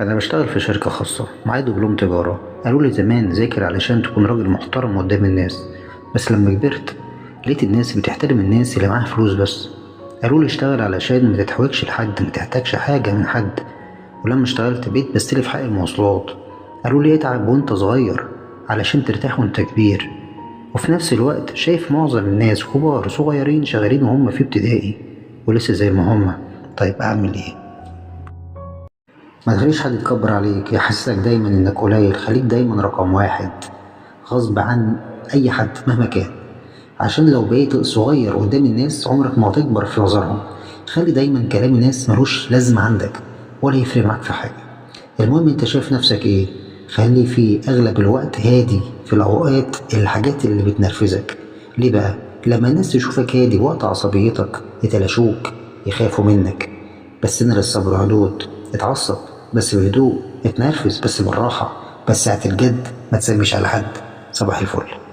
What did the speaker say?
أنا بشتغل في شركة خاصة، معايا دبلوم تجارة. قالولي زمان ذاكر علشان تكون راجل محترم قدام الناس. بس لما كبرت لقيت الناس بتحترم الناس اللي معاها فلوس بس. قالولي اشتغل علشان ما تتحوجش لحد، ما تحتاجش حاجة من حد. ولما اشتغلت بقيت بستلف حق المواصلات. قالولي اتعب وانت صغير علشان ترتاح وانت كبير. وفي نفس الوقت شايف معظم الناس كبار صغيرين شغالين وهم في ابتدائي ولسه زي ما هم. طيب اعمل ايه؟ ما تخليش حد يتكبر عليك يحسسك دايما انك قليل. خليك دايما رقم واحد غصب عن اي حد مهما كان، عشان لو بقيت صغير قدام الناس عمرك ما هتكبر في نظرهم. خلي دايما كلام الناس ملوش لازمة عندك ولا يفرق معاك في حاجة. المهم انت شايف نفسك ايه. خلي في اغلب الوقت هادي في الاوقات الحاجات اللي بتنرفزك. ليه بقى؟ لما الناس تشوفك هادي وقت عصبيتك يتلاشوك، يخافوا منك. بس ان للصبر حدود. اتعصب بس بهدوء، اتنرفز بس بالراحة، بس ساعة الجد ما تسميش على حد. صباح الفل.